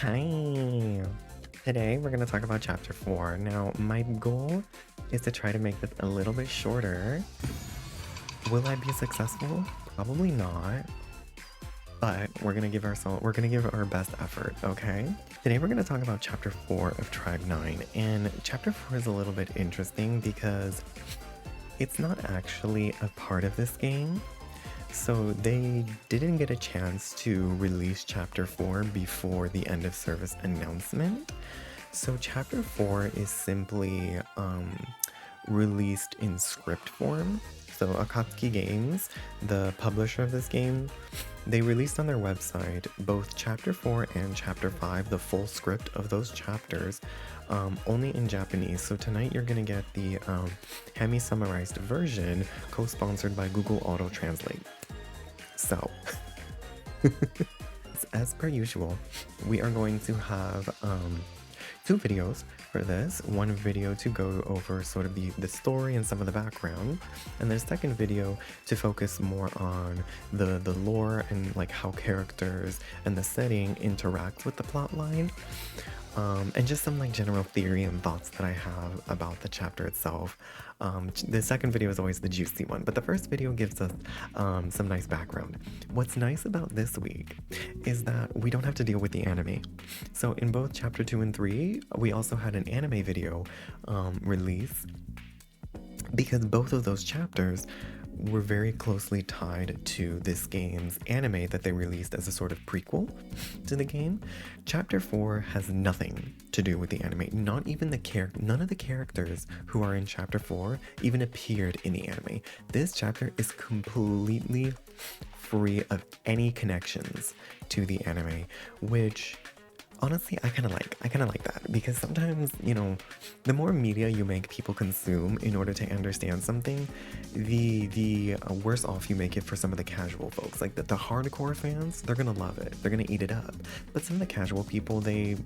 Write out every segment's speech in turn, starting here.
Hi! Today we're going to talk about chapter 4. Now, my goal is to try to make this a little bit shorter. Will I be successful? Probably not. But we're going to give our best effort, okay? Today we're going to talk about chapter 4 of Tribe 9. And chapter 4 is a little bit interesting because it's not actually a part of this game. So they didn't get a chance to release chapter 4 before the end of service announcement. So chapter 4 is simply released in script form. So Akatsuki Games, the publisher of this game, they released on their website both chapter 4 and chapter 5, the full script of those chapters, only in Japanese. So tonight you're gonna get the Hemi-summarized version, co-sponsored by Google Auto Translate. So, as per usual, we are going to have two videos for this. One video to go over sort of the story and some of the background, and the second video to focus more on the lore and like how characters and the setting interact with the plot line. And just some like general theory and thoughts that I have about the chapter itself. The second video is always the juicy one, but the first video gives us some nice background. What's nice about this week is that we don't have to deal with the anime. So in both chapter 2 and 3, we also had an anime video release because both of those chapters were very closely tied to this game's anime that they released as a sort of prequel to the game. Chapter 4 has nothing to do with the anime. Not even none of the characters who are in chapter 4 even appeared in the anime. This chapter is completely free of any connections to the anime, which honestly, I kind of like that, because sometimes, you know, the more media you make people consume in order to understand something, the worse off you make it for some of the casual folks. Like the hardcore fans, they're gonna love it, they're gonna eat it up. But some of the casual people, they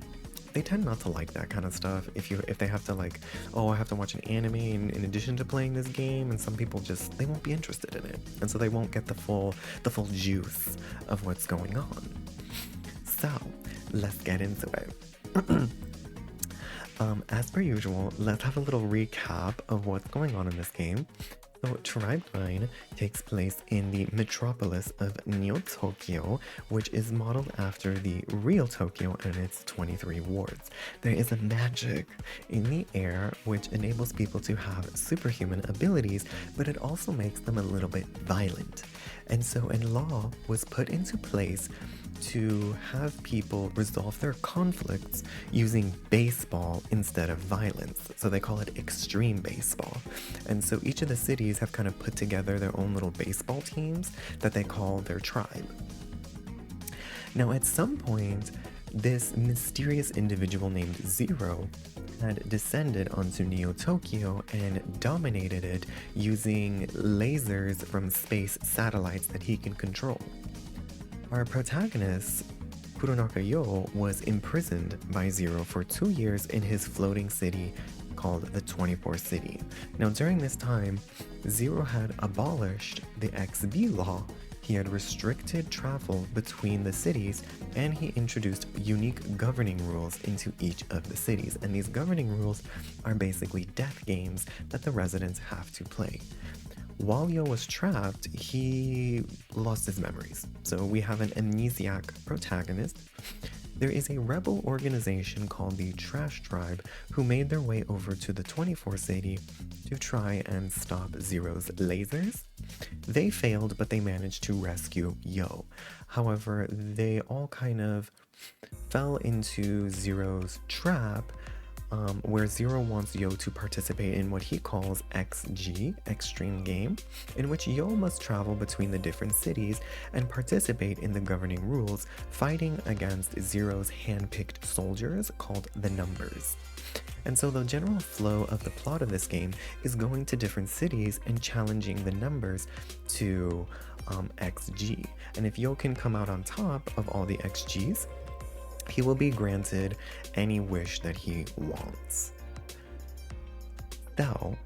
tend not to like that kind of stuff. If they have to like, oh, I have to watch an anime in addition to playing this game, and some people just, they won't be interested in it, and so they won't get the full juice of what's going on. So let's get into it. As per usual, let's have a little recap of what's going on in this game. So Tribe 9 takes place in the metropolis of Neo Tokyo, which is modeled after the real Tokyo and its 23 wards. There is a magic in the air which enables people to have superhuman abilities, but it also makes them a little bit violent. And so a law was put into place to have people resolve their conflicts using baseball instead of violence. So they call it extreme baseball. And so each of the cities have kind of put together their own little baseball teams that they call their tribe. Now at some point, this mysterious individual named Zero had descended onto Neo Tokyo and dominated it using lasers from space satellites that he can control. Our protagonist, Kuronaka Yo, was imprisoned by Zero for 2 years in his floating city called the 24 City. Now during this time, Zero had abolished the XB law. He had restricted travel between the cities, and he introduced unique governing rules into each of the cities. And these governing rules are basically death games that the residents have to play. While Yo was trapped, he lost his memories. So we have an amnesiac protagonist. There is a rebel organization called the Trash Tribe who made their way over to the 24 City to try and stop Zero's lasers. They failed, but they managed to rescue Yo. However, they all kind of fell into Zero's trap, where Zero wants Yo to participate in what he calls XG, Extreme Game, in which Yo must travel between the different cities and participate in the governing rules, fighting against Zero's hand-picked soldiers called the Numbers. And so the general flow of the plot of this game is going to different cities and challenging the Numbers to XG. And if Yo can come out on top of all the XGs, he will be granted any wish that he wants. So,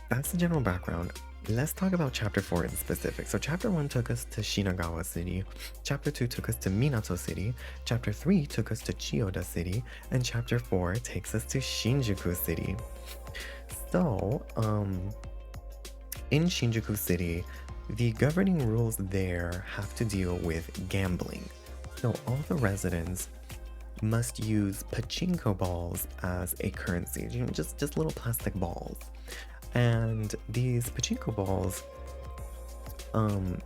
that's the general background. Let's talk about chapter 4 in specific. So chapter 1 took us to Shinagawa City, chapter 2 took us to Minato City, chapter 3 took us to Chiyoda City, and chapter 4 takes us to Shinjuku City. So, in Shinjuku City, the governing rules there have to deal with gambling. So all the residents must use pachinko balls as a currency, just little plastic balls. And these pachinko balls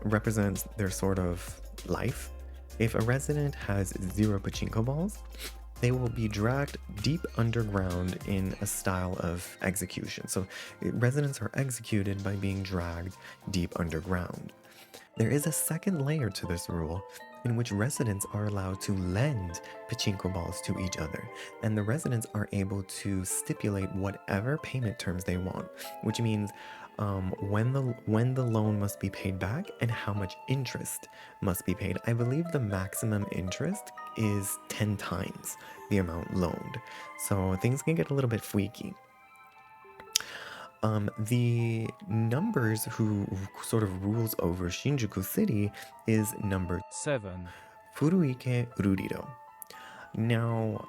represent their sort of life. If a resident has 0 pachinko balls, they will be dragged deep underground in a style of execution. So residents are executed by being dragged deep underground. There is a second layer to this rule in which residents are allowed to lend pachinko balls to each other, and the residents are able to stipulate whatever payment terms they want, which means when the loan must be paid back and how much interest must be paid. I believe the maximum interest is 10 times the amount loaned, so things can get a little bit freaky. The numbers who sort of rules over Shinjuku City is number 7. Furuike Ururiro. Now,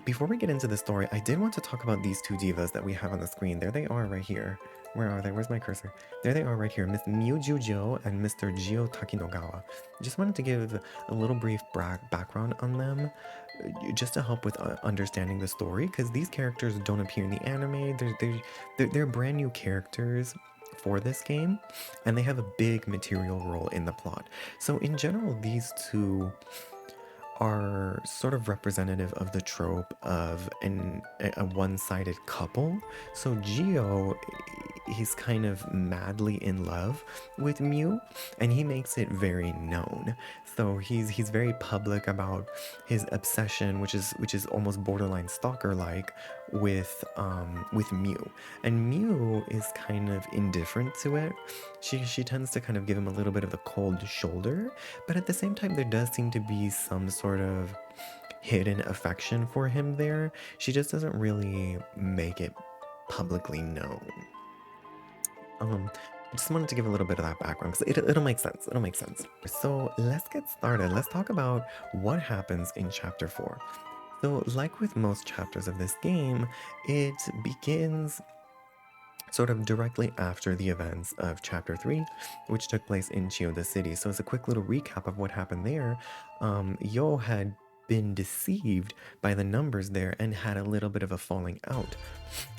before we get into the story, I did want to talk about these 2 divas that we have on the screen. There they are right here. Where are they? Where's my cursor? There they are right here, Miss Miu and Jio and Mr. Jio Takinogawa. Just wanted to give a little brief background on them, just to help with understanding the story, because these characters don't appear in the anime. They're brand new characters for this game, and they have a big material role in the plot. So in general, these 2 are sort of representative of the trope of a one-sided couple. So Jio, he's kind of madly in love with Miu, and he makes it very known. So he's very public about his obsession, which is almost borderline stalker-like, with Miu. And Miu is kind of indifferent to it. She tends to kind of give him a little bit of the cold shoulder, but at the same time there does seem to be some sort of hidden affection for him there. She just doesn't really make it publicly known. I just wanted to give a little bit of that background because it'll make sense. It'll make sense. So let's get started. Let's talk about what happens in chapter 4. So like with most chapters of this game, it begins sort of directly after the events of chapter 3, which took place in Chiyoda City. So as a quick little recap of what happened there, Yo had been deceived by the numbers there and had a little bit of a falling out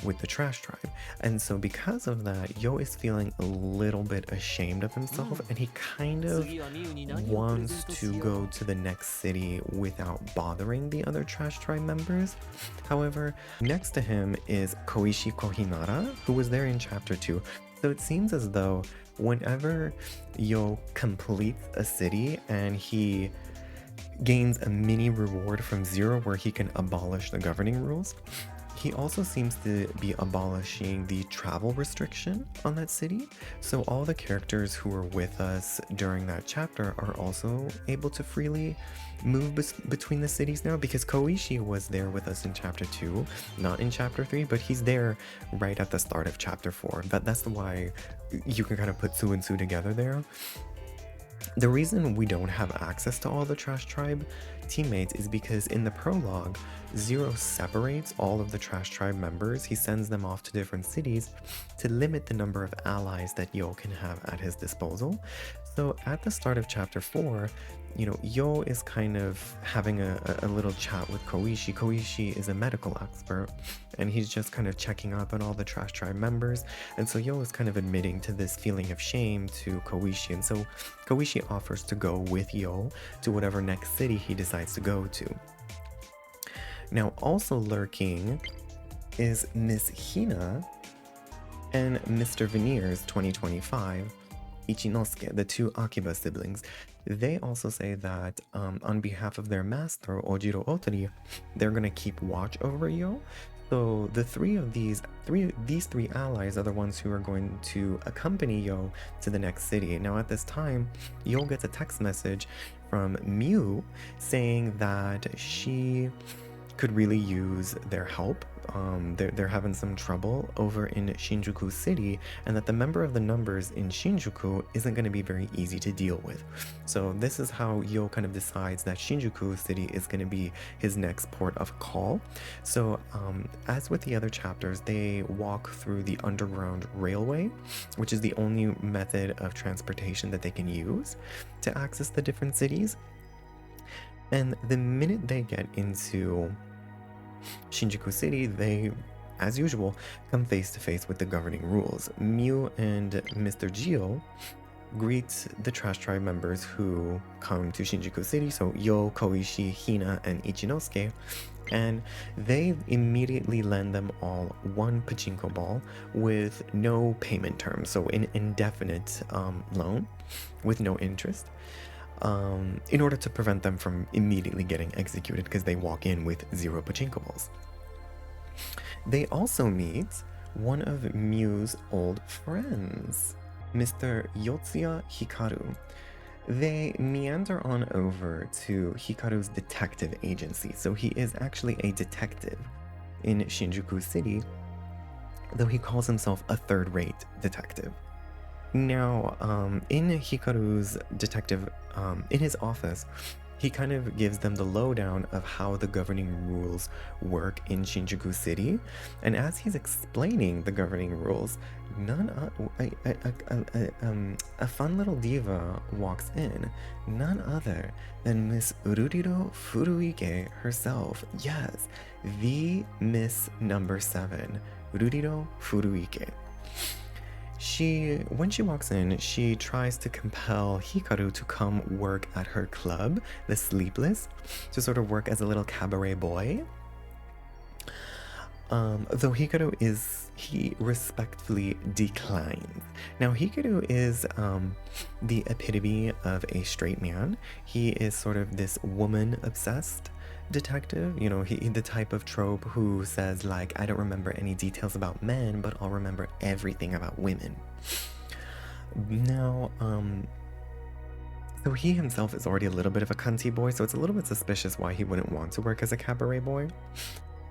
with the trash tribe. And so because of that, Yo is feeling a little bit ashamed of himself, and he kind of wants to go to the next city without bothering the other trash tribe members. However, next to him is Koishi Kohinara, who was there in chapter 2. So it seems as though whenever Yo completes a city and he gains a mini reward from 0 where he can abolish the governing rules, he also seems to be abolishing the travel restriction on that city. So all the characters who were with us during that chapter are also able to freely move between the cities now, because Koishi was there with us in chapter 2, not in chapter 3, but he's there right at the start of chapter 4. That's why you can kind of put 2 and 2 together there. The reason we don't have access to all the Trash Tribe teammates is because in the prologue, 0 separates all of the Trash Tribe members. He sends them off to different cities to limit the number of allies that Yo can have at his disposal. So at the start of chapter 4, Yo is kind of having a little chat with Koishi. Koishi is a medical expert, and he's just kind of checking up on all the Trash Tribe members. And so Yo is kind of admitting to this feeling of shame to Koishi. And so Koishi offers to go with Yo to whatever next city he decides to go to. Now, also lurking is Miss Hina and Mr. Veneers 2025, Ichinosuke, the 2 Akiba siblings. They also say that on behalf of their master, Ojiro Otori, they're going to keep watch over Yo. So the these three allies are the ones who are going to accompany Yo to the next city. Now at this time, Yo gets a text message from Miu saying that she could really use their help. They're having some trouble over in Shinjuku City, and that the member of the numbers in Shinjuku isn't going to be very easy to deal with. So this is how Yo kind of decides that Shinjuku City is going to be his next port of call. So as with the other chapters, they walk through the underground railway, which is the only method of transportation that they can use to access the different cities. And the minute they get into Shinjuku City, they, as usual, come face to face with the governing rules. Miu and Mr. Jio greet the Trash Tribe members who come to Shinjuku City, so Yo, Koishi, Hina, and Ichinosuke, and they immediately lend them all one pachinko ball with no payment terms, so an indefinite loan with no interest, in order to prevent them from immediately getting executed because they walk in with 0 pachinko balls. They also meet one of Miu's old friends, Mr. Yotsuya Hikaru. They meander on over to Hikaru's detective agency. So he is actually a detective in Shinjuku City, though he calls himself a third-rate detective. Now, in Hikaru's detective, in his office, he kind of gives them the lowdown of how the governing rules work in Shinjuku City. And as he's explaining the governing rules, a fun little diva walks in, none other than Miss Ururiro Furuike herself. Yes, the Miss Number 7, Ururiro Furuike. When she walks in, she tries to compel Hikaru to come work at her club, the Sleepless, to sort of work as a little cabaret boy. Though Hikaru he respectfully declines. Now, Hikaru is the epitome of a straight man. He is sort of this woman-obsessed detective, you know, the type of trope who says, like, I don't remember any details about men, but I'll remember everything about women. Now, so he himself is already a little bit of a cunty boy, so it's a little bit suspicious why he wouldn't want to work as a cabaret boy.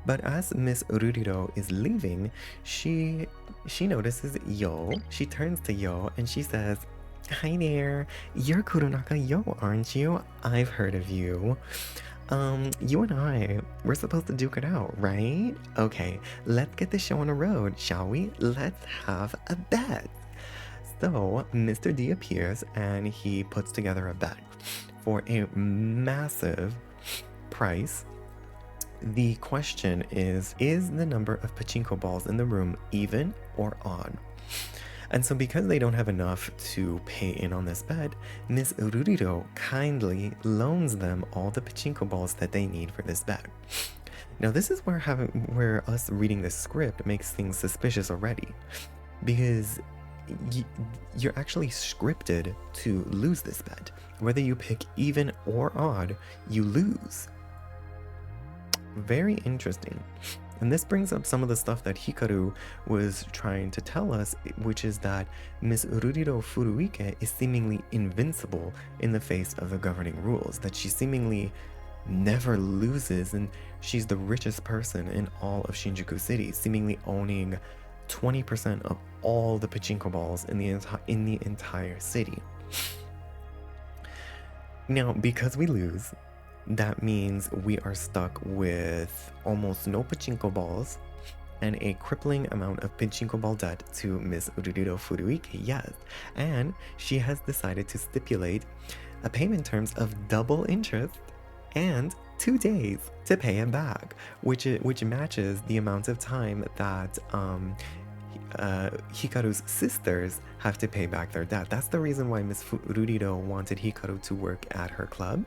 But as Miss Ururiro is leaving, she notices Yo. She turns to Yo and she says, "Hi there, you're Kurunaka Yo, aren't you? I've heard of you. You and we're supposed to duke it out, right? Okay, let's get the show on the road, shall we? Let's have a bet." So Mr. D appears and he puts together a bet for a massive price. The question is the number of pachinko balls in the room even or odd? And so because they don't have enough to pay in on this bet, Miss Ururiro kindly loans them all the pachinko balls that they need for this bet. Now this is where us reading the script makes things suspicious already, because you're actually scripted to lose this bet. Whether you pick even or odd, you lose. Very interesting. And this brings up some of the stuff that Hikaru was trying to tell us, which is that Miss Ururiro Furuike is seemingly invincible in the face of the governing rules, that she seemingly never loses, and she's the richest person in all of Shinjuku City, seemingly owning 20% of all the pachinko balls in the entire city. Now, because we lose, that means we are stuck with almost no pachinko balls and a crippling amount of pachinko ball debt to Miss Ururiro Furuike, yes. And she has decided to stipulate a payment terms of double interest and 2 days to pay it back, which matches the amount of time that Hikaru's sisters have to pay back their debt. That's the reason why Miss Ururiro wanted Hikaru to work at her club,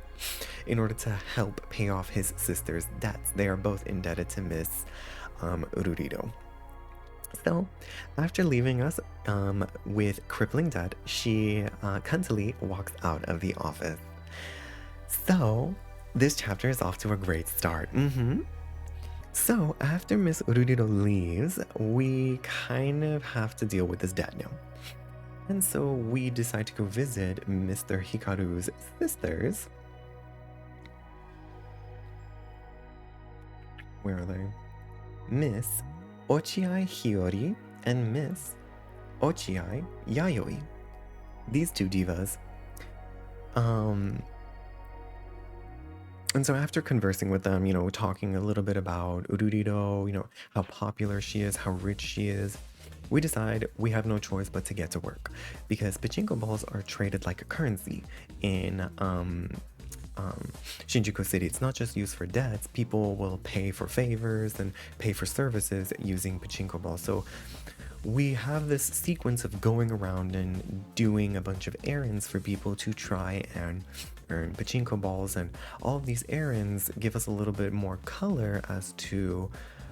in order to help pay off his sister's debts. They are both indebted to Miss Ururiro. So, after leaving us with crippling debt, she cuntily walks out of the office. So, this chapter is off to a great start. So, after Miss Ururiro leaves, we kind of have to deal with this debt now. And so we decide to go visit Mr. Hikaru's sisters. where are they? Miss Ochiai Hiyori and Miss Ochiai Yayoi. These two divas. And so after conversing with them, talking a little bit about Ururido, how popular she is, how rich she is, we decide we have no choice but to get to work because pachinko balls are traded like a currency in Shinjuku City. It's not just used for debts. People will pay for favors and pay for services using pachinko balls. So we have this sequence of going around and doing a bunch of errands for people to try and earn pachinko balls, and all of these errands give us a little bit more color as to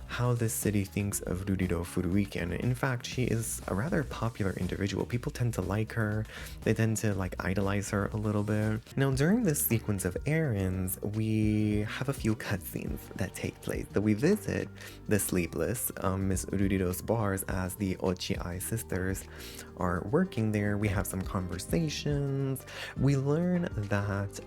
how this city thinks of Rurido Furuike. And in fact, she is a rather popular individual. People tend to like her. They tend to idolize her a little bit. Now, during this sequence of errands, we have a few cutscenes that take place. So we visit the Sleepless, Miss Rurido's bars, as the Ochiai sisters are working there. We have some conversations. We learn that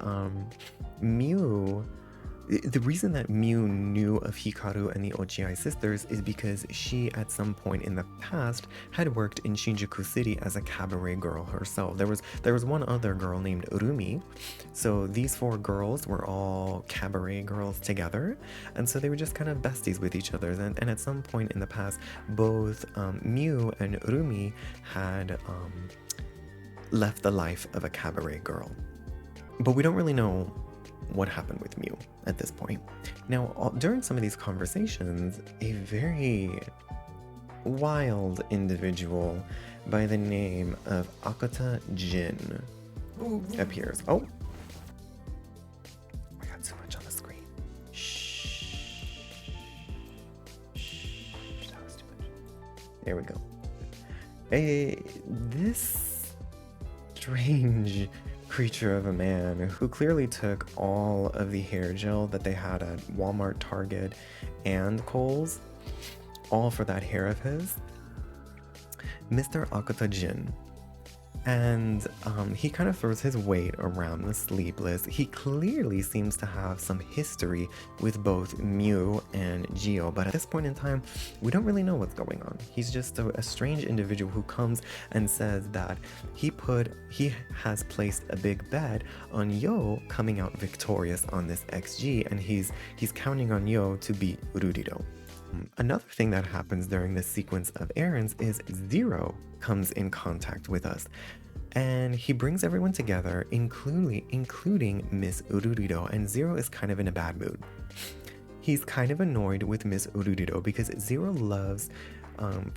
the reason that Miu knew of Hikaru and the Ochiai sisters is because she, at some point in the past, had worked in Shinjuku City as a cabaret girl herself. There was one other girl named Urumi, so these four girls were all cabaret girls together, and so they were just kind of besties with each other. And at some point in the past, both Miu and Urumi had left the life of a cabaret girl, but we don't really know what happened with Miu at this point. Now, during some of these conversations, a very wild individual by the name of Akata Jin appears. Oh, I got too much on the screen. Shh. That was too much. There we go. This strange creature of a man who clearly took all of the hair gel that they had at Walmart, Target, and Kohl's, all for that hair of his, Mr. Akata Jin. And he kind of throws his weight around the Sleepless. He clearly seems to have some history with both Miu and Jio, but at this point in time, we don't really know what's going on. He's just a strange individual who comes and says that he has placed a big bet on Yo coming out victorious on this XG, and he's counting on Yo to beat Rurido. Another thing that happens during this sequence of errands is Zero comes in contact with us, and he brings everyone together, including Miss Ururido, and Zero is kind of in a bad mood. He's kind of annoyed with Miss Ururido because Zero loves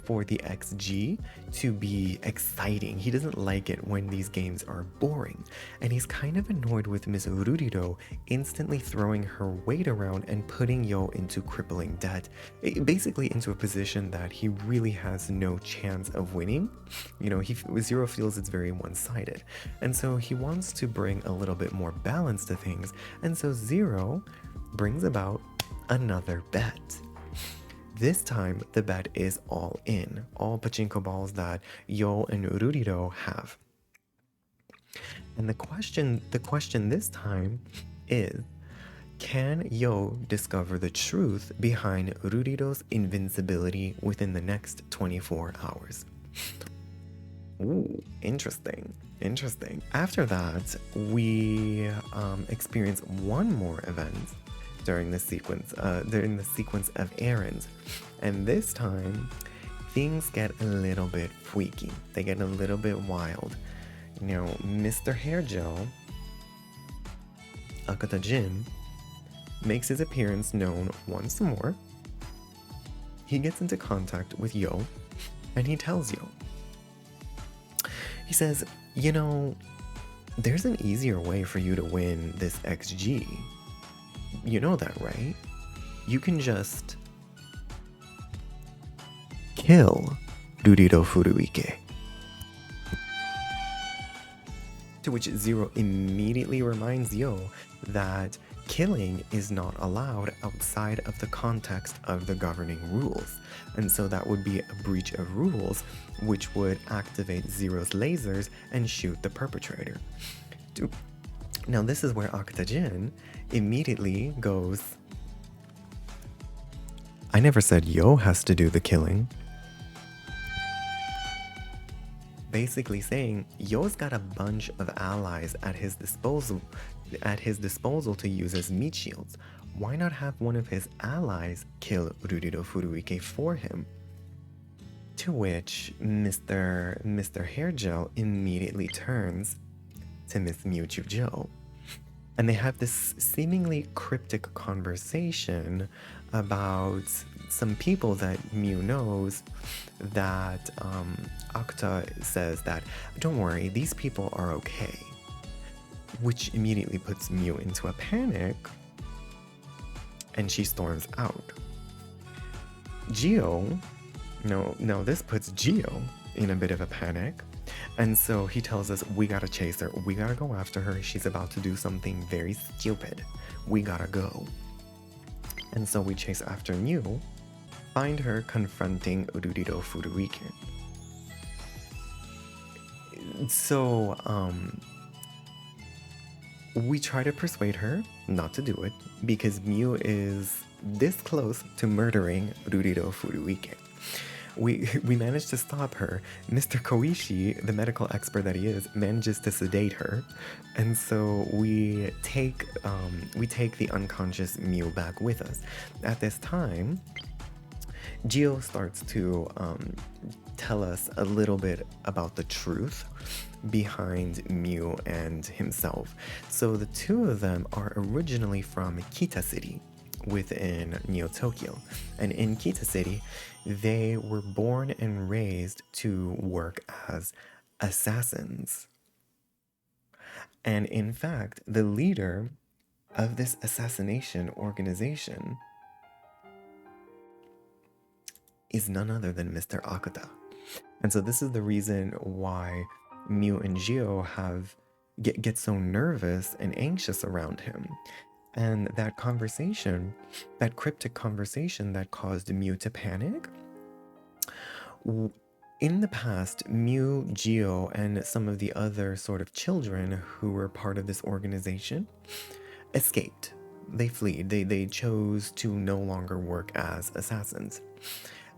for the XG to be exciting. He doesn't like it when these games are boring. And he's kind of annoyed with Miss Ururido instantly throwing her weight around and putting Yo into crippling debt, basically into a position that he really has no chance of winning. Zero feels it's very one-sided. And so he wants to bring a little bit more balance to things. And so Zero brings about another bet. This time, the bet is all in, all pachinko balls that Yo and Rurido have. And the question this time is, can Yo discover the truth behind Rurido's invincibility within the next 24 hours? Ooh, interesting. After that, we experience one more event during the sequence of errands, and this time things get a little bit freaky. They get a little bit wild. Mr. Hair Gel, Akata Jin, makes his appearance known once more. He gets into contact with Yo, and he tells Yo, he says, there's an easier way for you to win this XG. You know that, right? You can just kill Rurido Furuike. To which Zero immediately reminds Yo that killing is not allowed outside of the context of the governing rules. And so that would be a breach of rules, which would activate Zero's lasers and shoot the perpetrator. Now this is where Akata Jin immediately goes, I never said Yo has to do the killing. Basically saying Yo's got a bunch of allies at his disposal to use as meat shields. Why not have one of his allies kill Rurido Furuike for him? To which Mr. Hair Gel immediately turns to Miss Miu and Jio. And they have this seemingly cryptic conversation about some people that Miu knows that Akta says that, don't worry, these people are okay. Which immediately puts Miu into a panic and she storms out. Jio, no, this puts Jio in a bit of a panic. And so he tells us, we gotta chase her. We gotta go after her. She's about to do something very stupid. We gotta go. And so we chase after Miu, find her confronting Rurido Furuike. So, we try to persuade her not to do it because Miu is this close to murdering Rurido Furuike. We managed to stop her. Mr. Koishi, the medical expert that he is, manages to sedate her, and so we take the unconscious Miu back with us. At this time, Jio starts to tell us a little bit about the truth behind Miu and himself. So the two of them are originally from Kita City within Neo Tokyo, and in Kita City they were born and raised to work as assassins. And in fact, the leader of this assassination organization is none other than Mr. Akuta. And so this is the reason why Miu and Jio get so nervous and anxious around him. And that conversation, that cryptic conversation that caused Miu to panic, in the past, Miu, Jio, and some of the other sort of children who were part of this organization escaped. They fled. They chose to no longer work as assassins.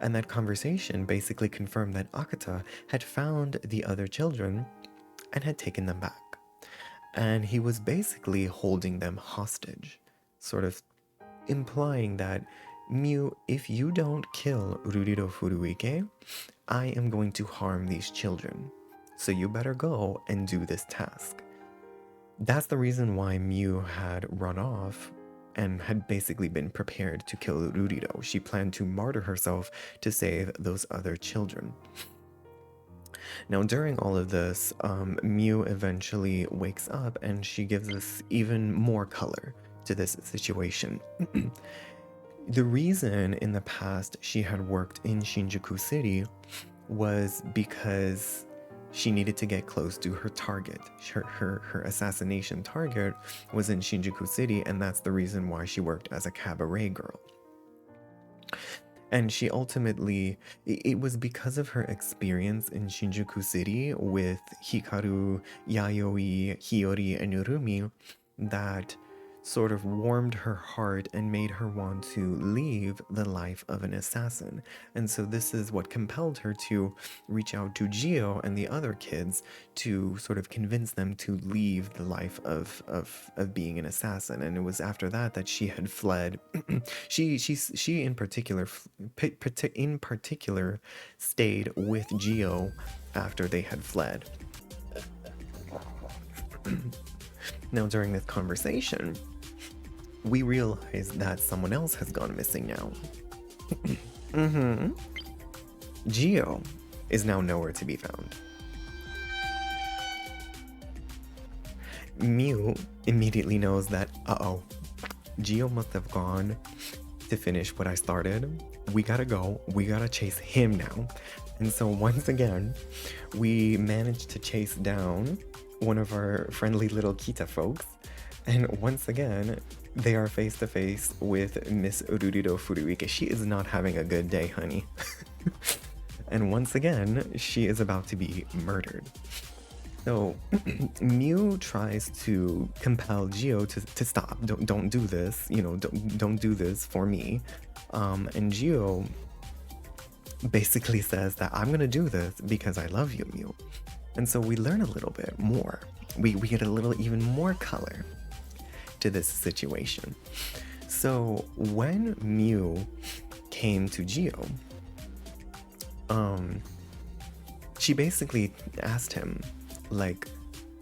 And that conversation basically confirmed that Akata had found the other children and had taken them back. And he was basically holding them hostage, sort of implying that, Miu, if you don't kill Rurido Furuike, I am going to harm these children. So you better go and do this task. That's the reason why Miu had run off and had basically been prepared to kill Rurido. She planned to martyr herself to save those other children. Now, during all of this, Miu eventually wakes up and she gives us even more color to this situation. The reason in the past she had worked in Shinjuku City was because she needed to get close to her target. Her assassination target was in Shinjuku City, and that's the reason why she worked as a cabaret girl. And she ultimately, it was because of her experience in Shinjuku City with Hikaru, Yayoi, Hiyori, and Urumi that sort of warmed her heart and made her want to leave the life of an assassin. And so this is what compelled her to reach out to Jio and the other kids to sort of convince them to leave the life of being an assassin. And it was after that that she had fled. she in particular stayed with Jio after they had fled. Now, during this conversation, we realize that someone else has gone missing now. Jio is now nowhere to be found. Miu immediately knows that, Jio must have gone to finish what I started. We gotta go. We gotta chase him now. And so once again, we managed to chase down one of our friendly little Kita folks. And once again, they are face to face with Miss Rurido Furuike. She is not having a good day, honey. And once again, she is about to be murdered. So Miu tries to compel Jio to stop. Don't do this. Don't do this for me. And Jio basically says that I'm gonna do this because I love you, Miu. And so we learn a little bit more. We get a little even more color to this situation. So when Miu came to Jio, she basically asked him, like,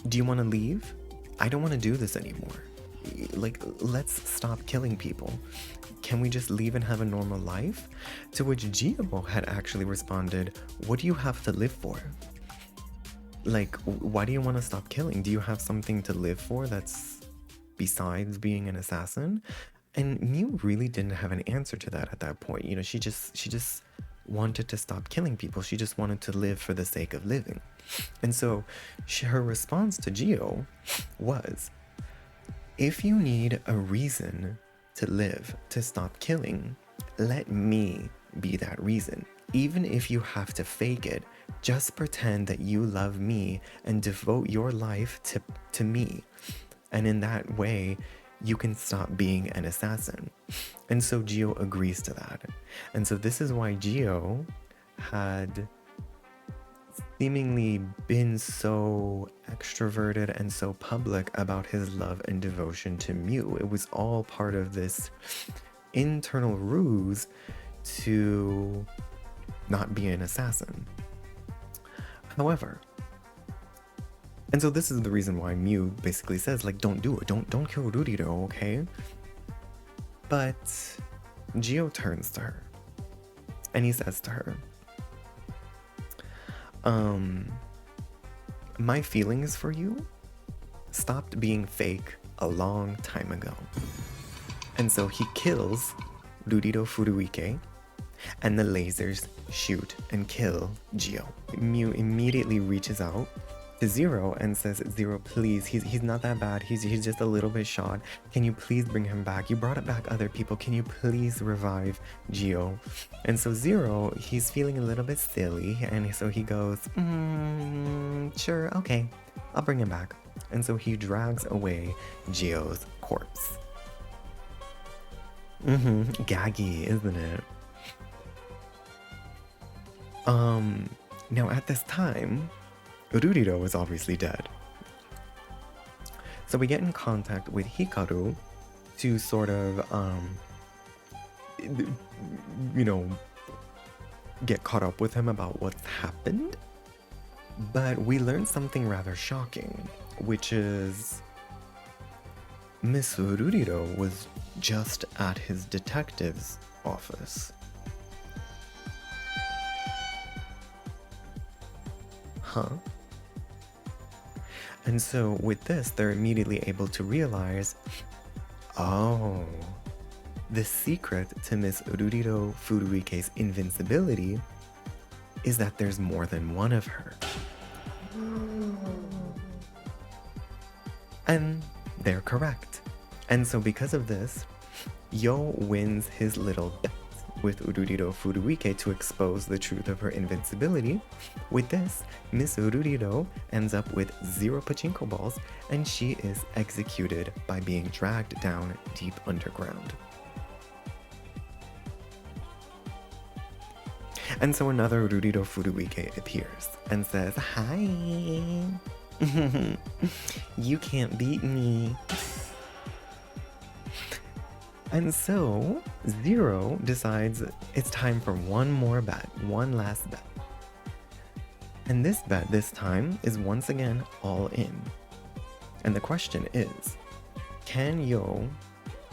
do you want to leave? I don't want to do this anymore. Like, let's stop killing people. Can we just leave and have a normal life? To which Jio had actually responded, what do you have to live for? Like, why do you want to stop killing? Do you have something to live for that's besides being an assassin? And Miu really didn't have an answer to that at that point. You know, she just wanted to stop killing people. She just wanted to live for the sake of living. And so her response to Jio was, if you need a reason to live, to stop killing, let me be that reason. Even if you have to fake it, just pretend that you love me and devote your life to me. And in that way, you can stop being an assassin. And so Jio agrees to that. And so this is why Jio had seemingly been so extroverted and so public about his love and devotion to Miu. It was all part of this internal ruse to not be an assassin. However, and so this is the reason why Miu basically says, like, don't do it. Don't kill Ruriro, okay? But Jio turns to her and he says to her, my feelings for you stopped being fake a long time ago. And so he kills Ruriro Furuike, and the lasers shoot and kill Jio. Miu immediately reaches out to Zero and says, Zero, please, he's not that bad. He's just a little bit shot. Can you please bring him back? You brought back other people. Can you please revive Jio? And so Zero, he's feeling a little bit silly, and so he goes, sure, okay, I'll bring him back. And so he drags away Jio's corpse. Gaggy, isn't it? Now at this time, Ruriro is obviously dead. So we get in contact with Hikaru to sort of, you know, get caught up with him about what's happened. But we learned something rather shocking, which is Miss Ruriro was just at his detective's office. Huh? And so with this, they're immediately able to realize, oh, the secret to Miss Ruriro Furuike's invincibility is that there's more than one of her. And they're correct. And so because of this, Yo wins his little bet with Ruriro Furuike to expose the truth of her invincibility. With this, Miss Ruriro ends up with 0 pachinko balls, and she is executed by being dragged down deep underground. And so another Ruriro Furuike appears and says, hi, you can't beat me. And so, Zero decides it's time for one more bet, one last bet. And this bet this time is once again all in. And the question is, can Yo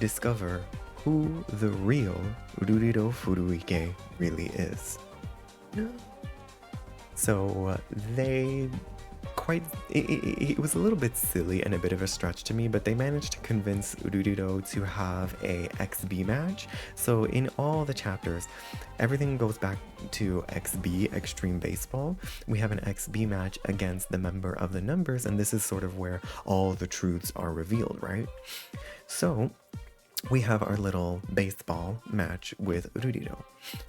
discover who the real Ruriro Furuike really is? So it was a little bit silly and a bit of a stretch to me, but they managed to convince Ruriro to have a XB match. So in all the chapters, everything goes back to XB, Extreme Baseball. We have an XB match against the member of the numbers, and this is sort of where all the truths are revealed, right? So we have our little baseball match with Ruriro.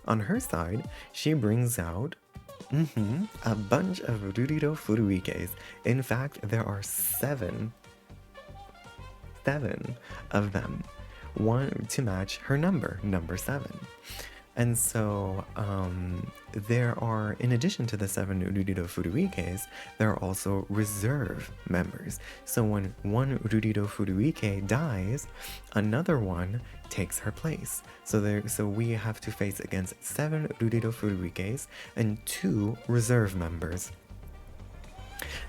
On her side, she brings out a bunch of Ruriro Furuikes. In fact, there are seven of them, one to match her number 7. And so there are, in addition to the 7 Rurido Furuikes, there are also reserve members. So when one Rurido Furuike dies, another one takes her place. So we have to face against 7 Rurido Furuikes and 2 reserve members.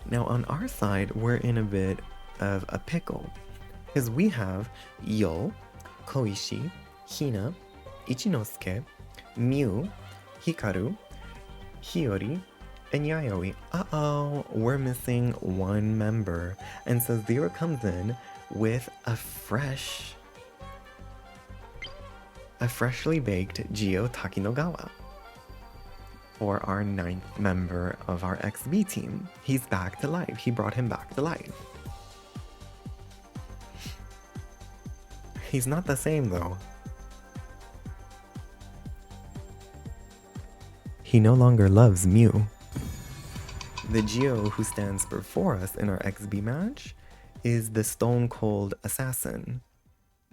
Now on our side, we're in a bit of a pickle, because we have Yo, Koishi, Hina, Ichinosuke, Miu, Hikaru, Hiyori, and Yayoi. Uh-oh, we're missing one member. And so Zero comes in with a freshly baked Jio Takinagawa for our 9th member of our XB team. He's back to life. He brought him back to life. He's not the same though. He no longer loves Miu. The Jio who stands before us in our XB match is the stone cold assassin,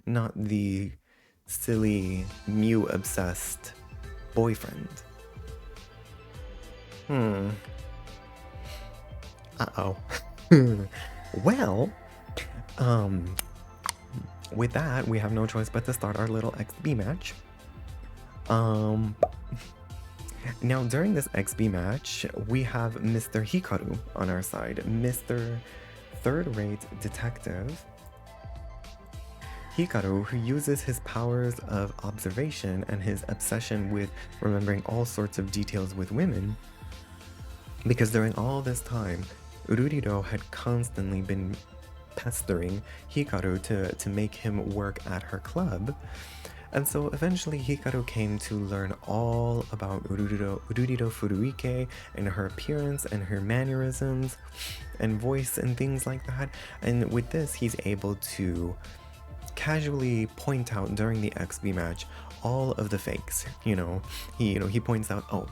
not the silly Miu obsessed boyfriend. Uh-oh. Well, with that, we have no choice but to start our little XB match. Now, during this XB match, we have Mr. Hikaru on our side, Mr. Third-rate detective. Hikaru, who uses his powers of observation and his obsession with remembering all sorts of details with women, because during all this time, Ururido had constantly been pestering Hikaru to make him work at her club. And so eventually Hikaru came to learn all about Ururido Furuike and her appearance and her mannerisms and voice and things like that. And with this, he's able to casually point out during the XB match all of the fakes. He points out, oh,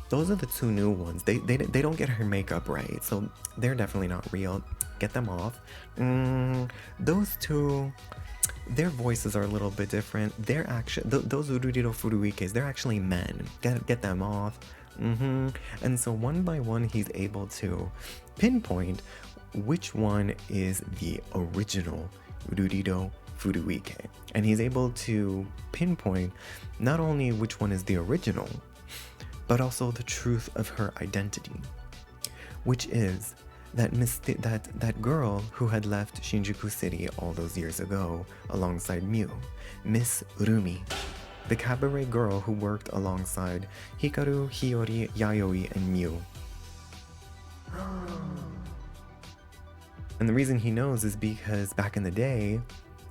those are the 2 new ones. They don't get her makeup right, so they're definitely not real. Get them off. Those 2, their voices are a little bit different. They're actually those Ururido Furuikes. They're actually men. Get them off. And so one by one, he's able to pinpoint which one is the original Ururido Furuike, and he's able to pinpoint not only which one is the original, but also the truth of her identity, which is that girl who had left Shinjuku City all those years ago alongside Miu, Miss Rumi, the cabaret girl who worked alongside Hikaru, Hiyori, Yayoi, and Miu. And the reason he knows is because back in the day,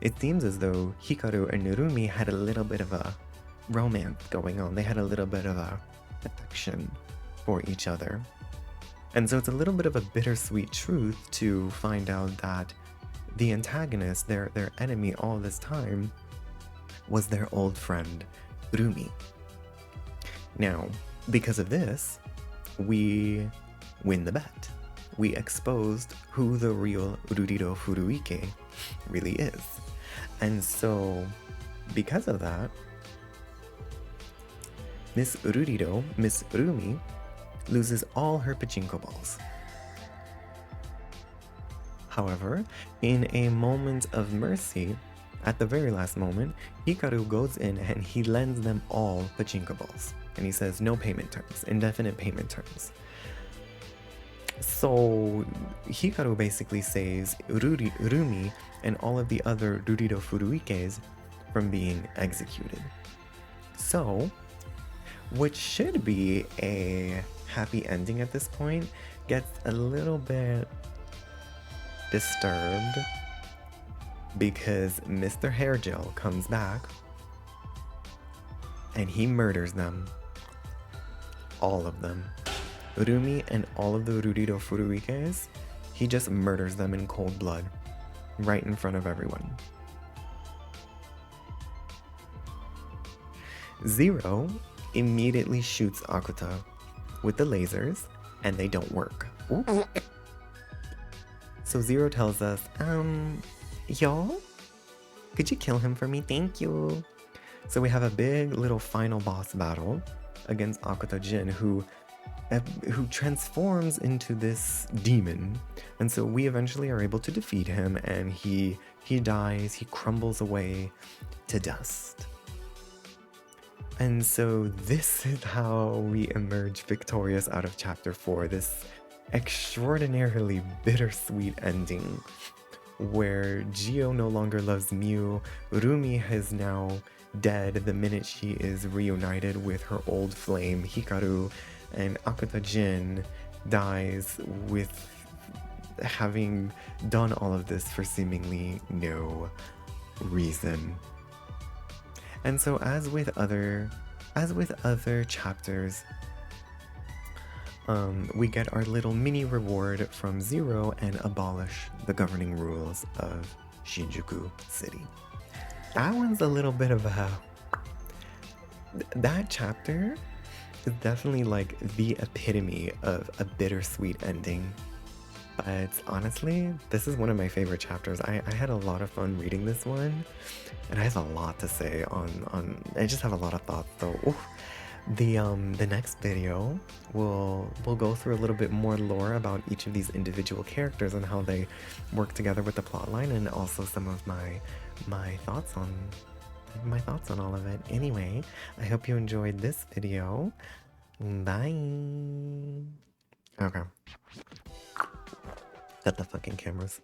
it seems as though Hikaru and Rumi had a little bit of a romance going on. They had a little bit of a affection for each other. And so it's a little bit of a bittersweet truth to find out that the antagonist, their enemy all this time, was their old friend, Rumi. Now, because of this, we win the bet. We exposed who the real Ururido Furuike really is. And so, because of that, Miss Ururido, Miss Rumi, loses all her pachinko balls. However, in a moment of mercy, at the very last moment, Hikaru goes in and he lends them all pachinko balls. And he says no payment terms, indefinite payment terms. So Hikaru basically saves Rumi and all of the other Rurido Furuikes from being executed. So, what should be a happy ending at this point gets a little bit disturbed because Mr. Hair Gel comes back and he murders them. All of them. Rumi and all of the Rurido Furuikes, he just murders them in cold blood, right in front of everyone. Zero immediately shoots Akuta with the lasers, and they don't work. Ooh. So Zero tells us, y'all, Could you kill him for me? Thank you. So we have a big little final boss battle against Akuta Jin, who transforms into this demon. And so we eventually are able to defeat him, and he dies, he crumbles away to dust. And so this is how we emerge victorious out of chapter 4, this extraordinarily bittersweet ending where Jio no longer loves Miu. Rumi is now dead the minute she is reunited with her old flame Hikaru, and Akuta Jin dies with having done all of this for seemingly no reason. And so as with other chapters, we get our little mini reward from Zero and abolish the governing rules of Shinjuku City. That one's a little bit of a... That chapter is definitely like the epitome of a bittersweet ending. But honestly, this is one of my favorite chapters. I had a lot of fun reading this one, and I have a lot to say on I just have a lot of thoughts. So the next video we'll go through a little bit more lore about each of these individual characters and how they work together with the plotline, and also some of my thoughts on all of it. Anyway, I hope you enjoyed this video. Bye. Okay. Got the fucking cameras.